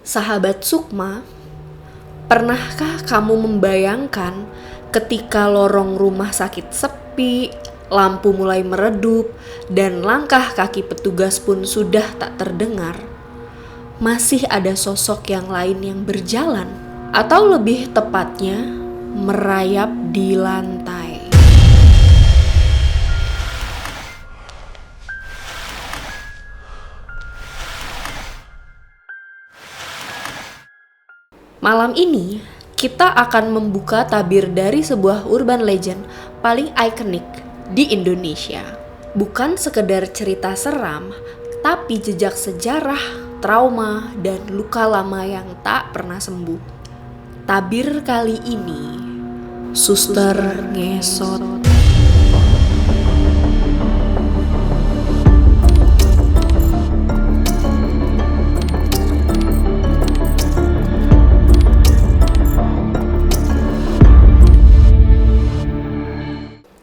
Sahabat Sukma, pernahkah kamu membayangkan ketika lorong rumah sakit sepi, lampu mulai meredup, dan langkah kaki petugas pun sudah tak terdengar? Masih ada sosok yang lain yang berjalan, atau lebih tepatnya, merayap di lantai. Malam ini, kita akan membuka tabir dari sebuah urban legend paling ikonik di Indonesia. Bukan sekedar cerita seram, tapi jejak sejarah, trauma, dan luka lama yang tak pernah sembuh. Tabir kali ini, Suster Ngesot.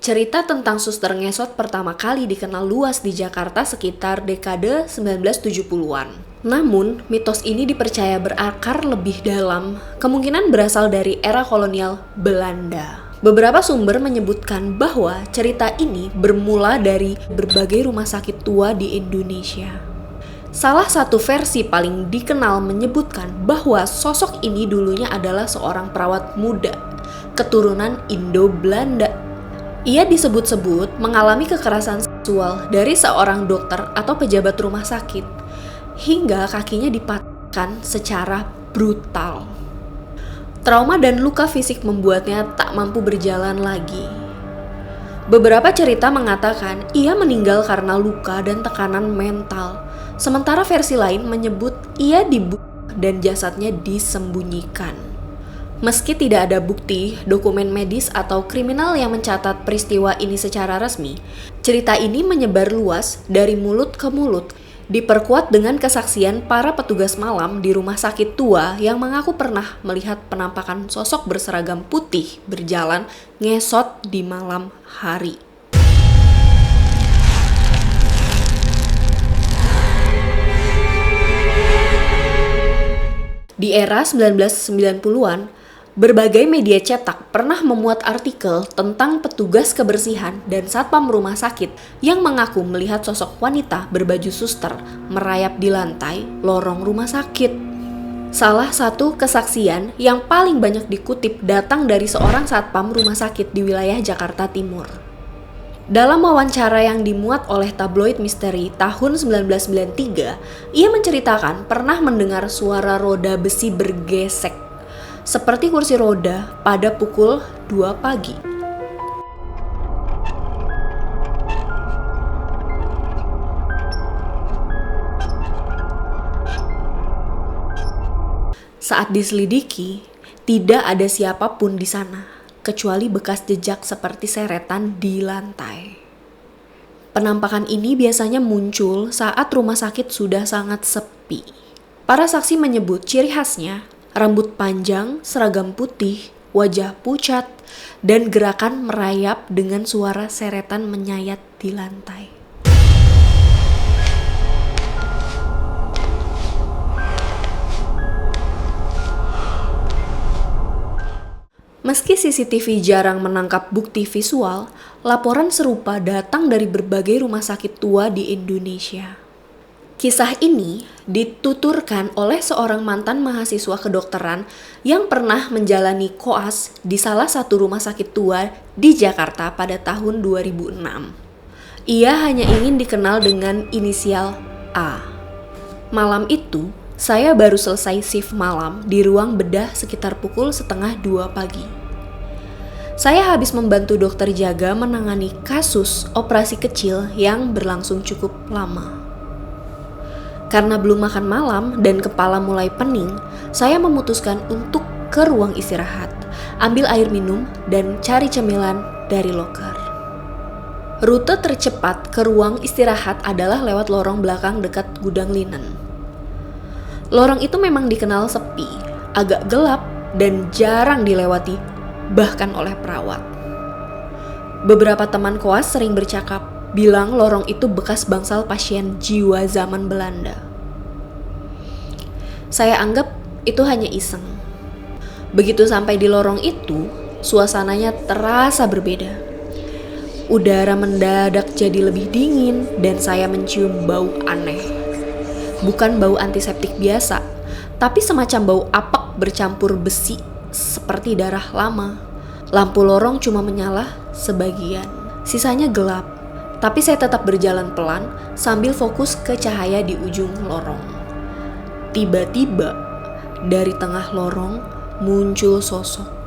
Cerita tentang Suster Ngesot pertama kali dikenal luas di Jakarta sekitar dekade 1970-an. Namun, mitos ini dipercaya berakar lebih dalam, kemungkinan berasal dari era kolonial Belanda. Beberapa sumber menyebutkan bahwa cerita ini bermula dari berbagai rumah sakit tua di Indonesia. Salah satu versi paling dikenal menyebutkan bahwa sosok ini dulunya adalah seorang perawat muda, keturunan Indo-Belanda. Ia disebut-sebut mengalami kekerasan seksual dari seorang dokter atau pejabat rumah sakit, hingga kakinya dipatahkan secara brutal. Trauma dan luka fisik membuatnya tak mampu berjalan lagi. Beberapa cerita mengatakan ia meninggal karena luka dan tekanan mental, sementara versi lain menyebut ia dibunuh dan jasadnya disembunyikan. Meski tidak ada bukti, dokumen medis atau kriminal yang mencatat peristiwa ini secara resmi, cerita ini menyebar luas dari mulut ke mulut, diperkuat dengan kesaksian para petugas malam di rumah sakit tua yang mengaku pernah melihat penampakan sosok berseragam putih berjalan ngesot di malam hari. Di era 1990-an, berbagai media cetak pernah memuat artikel tentang petugas kebersihan dan satpam rumah sakit yang mengaku melihat sosok wanita berbaju suster merayap di lantai lorong rumah sakit. Salah satu kesaksian yang paling banyak dikutip datang dari seorang satpam rumah sakit di wilayah Jakarta Timur. Dalam wawancara yang dimuat oleh tabloid misteri tahun 1993, ia menceritakan pernah mendengar suara roda besi bergesek seperti kursi roda pada pukul 2 pagi. Saat diselidiki, tidak ada siapapun di sana, kecuali bekas jejak seperti seretan di lantai. Penampakan ini biasanya muncul saat rumah sakit sudah sangat sepi. Para saksi menyebut ciri khasnya rambut panjang, seragam putih, wajah pucat, dan gerakan merayap dengan suara seretan menyayat di lantai. Meski CCTV jarang menangkap bukti visual, laporan serupa datang dari berbagai rumah sakit tua di Indonesia. Kisah ini dituturkan oleh seorang mantan mahasiswa kedokteran yang pernah menjalani koas di salah satu rumah sakit tua di Jakarta pada tahun 2006. Ia hanya ingin dikenal dengan inisial A. Malam itu, saya baru selesai shift malam di ruang bedah sekitar pukul 1:30 pagi. Saya habis membantu dokter jaga menangani kasus operasi kecil yang berlangsung cukup lama. Karena belum makan malam dan kepala mulai pening, saya memutuskan untuk ke ruang istirahat, ambil air minum, dan cari cemilan dari loker. Rute tercepat ke ruang istirahat adalah lewat lorong belakang dekat gudang linen. Lorong itu memang dikenal sepi, agak gelap, dan jarang dilewati, bahkan oleh perawat. Beberapa teman koas sering bercakap, bilang lorong itu bekas bangsal pasien jiwa zaman Belanda. Saya anggap itu hanya iseng. Begitu sampai di lorong itu, suasananya terasa berbeda. Udara mendadak jadi lebih dingin dan saya mencium bau aneh. Bukan bau antiseptik biasa, tapi semacam bau apek bercampur besi seperti darah lama. Lampu lorong cuma menyala sebagian, sisanya gelap. Tapi saya tetap berjalan pelan sambil fokus ke cahaya di ujung lorong. Tiba-tiba dari tengah lorong muncul sosok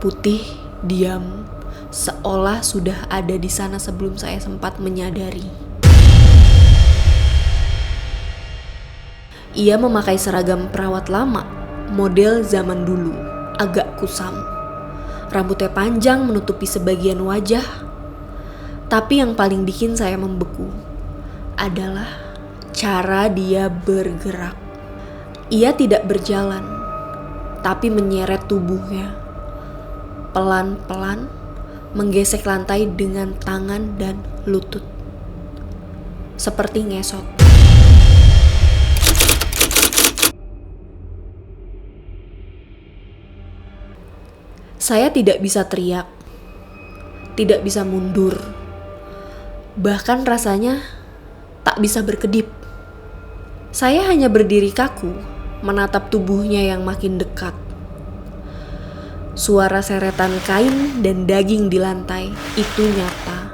putih, diam, seolah sudah ada di sana sebelum saya sempat menyadari. Ia memakai seragam perawat lama, model zaman dulu, agak kusam. Rambutnya panjang menutupi sebagian wajah. Tapi yang paling bikin saya membeku adalah cara dia bergerak. Ia tidak berjalan, tapi menyeret tubuhnya. Pelan-pelan menggesek lantai dengan tangan dan lutut. Seperti ngesot. Saya tidak bisa teriak, tidak bisa mundur, bahkan rasanya tak bisa berkedip. Saya hanya berdiri kaku, menatap tubuhnya yang makin dekat. Suara seretan kain dan daging di lantai itu nyata,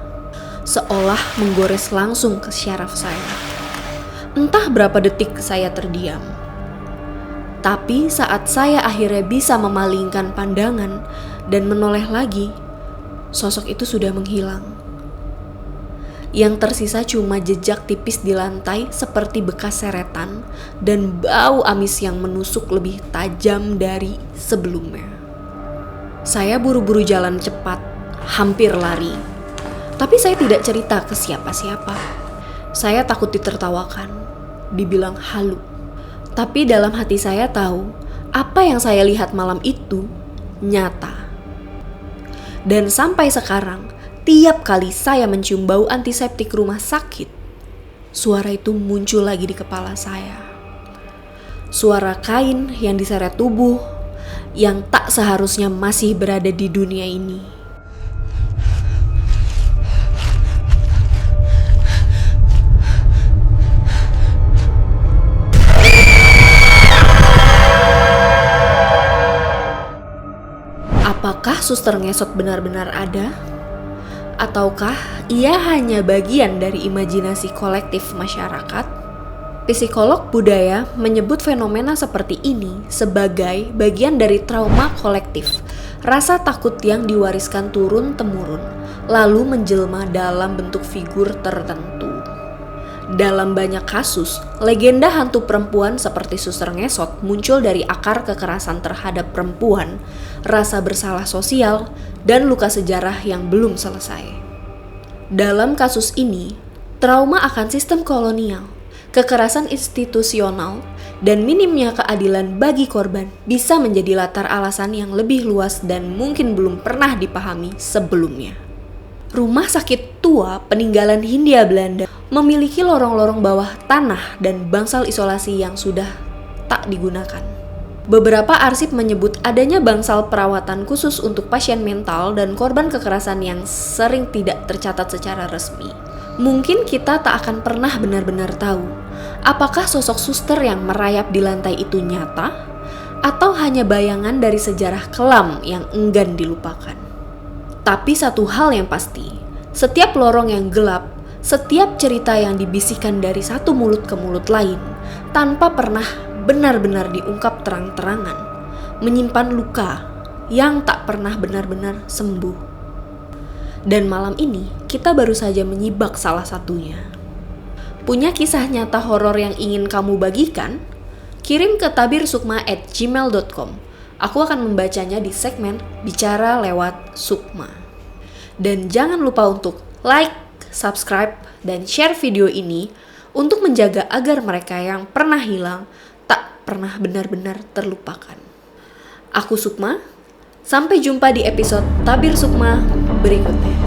seolah menggores langsung ke syaraf saya. Entah berapa detik saya terdiam. Tapi saat saya akhirnya bisa memalingkan pandangan dan menoleh lagi, sosok itu sudah menghilang. Yang tersisa cuma jejak tipis di lantai seperti bekas seretan dan bau amis yang menusuk lebih tajam dari sebelumnya. Saya buru-buru jalan cepat, hampir lari. Tapi saya tidak cerita ke siapa-siapa. Saya takut ditertawakan, dibilang halu. Tapi dalam hati saya tahu, apa yang saya lihat malam itu nyata. Dan sampai sekarang, tiap kali saya mencium bau antiseptik rumah sakit, suara itu muncul lagi di kepala saya. Suara kain yang diseret tubuh, yang tak seharusnya masih berada di dunia ini. Apakah suster ngesot benar-benar ada? Ataukah ia hanya bagian dari imajinasi kolektif masyarakat? Psikolog budaya menyebut fenomena seperti ini sebagai bagian dari trauma kolektif, rasa takut yang diwariskan turun-temurun, lalu menjelma dalam bentuk figur tertentu. Dalam banyak kasus, legenda hantu perempuan seperti suster ngesot muncul dari akar kekerasan terhadap perempuan, rasa bersalah sosial, dan luka sejarah yang belum selesai. Dalam kasus ini, trauma akan sistem kolonial, kekerasan institusional, dan minimnya keadilan bagi korban bisa menjadi latar alasan yang lebih luas dan mungkin belum pernah dipahami sebelumnya. Rumah sakit tua peninggalan Hindia Belanda memiliki lorong-lorong bawah tanah dan bangsal isolasi yang sudah tak digunakan. Beberapa arsip menyebut adanya bangsal perawatan khusus untuk pasien mental dan korban kekerasan yang sering tidak tercatat secara resmi. Mungkin kita tak akan pernah benar-benar tahu apakah sosok suster yang merayap di lantai itu nyata atau hanya bayangan dari sejarah kelam yang enggan dilupakan. Tapi satu hal yang pasti, setiap lorong yang gelap, setiap cerita yang dibisikkan dari satu mulut ke mulut lain, tanpa pernah benar-benar diungkap terang-terangan, menyimpan luka yang tak pernah benar-benar sembuh. Dan malam ini, kita baru saja menyibak salah satunya. Punya kisah nyata horor yang ingin kamu bagikan? Kirim ke tabirsukma@gmail.com. Aku akan membacanya di segmen Bicara Lewat Sukma. Dan jangan lupa untuk like, subscribe, dan share video ini untuk menjaga agar mereka yang pernah hilang tak pernah benar-benar terlupakan. Aku Sukma, sampai jumpa di episode Tabir Sukma berikutnya.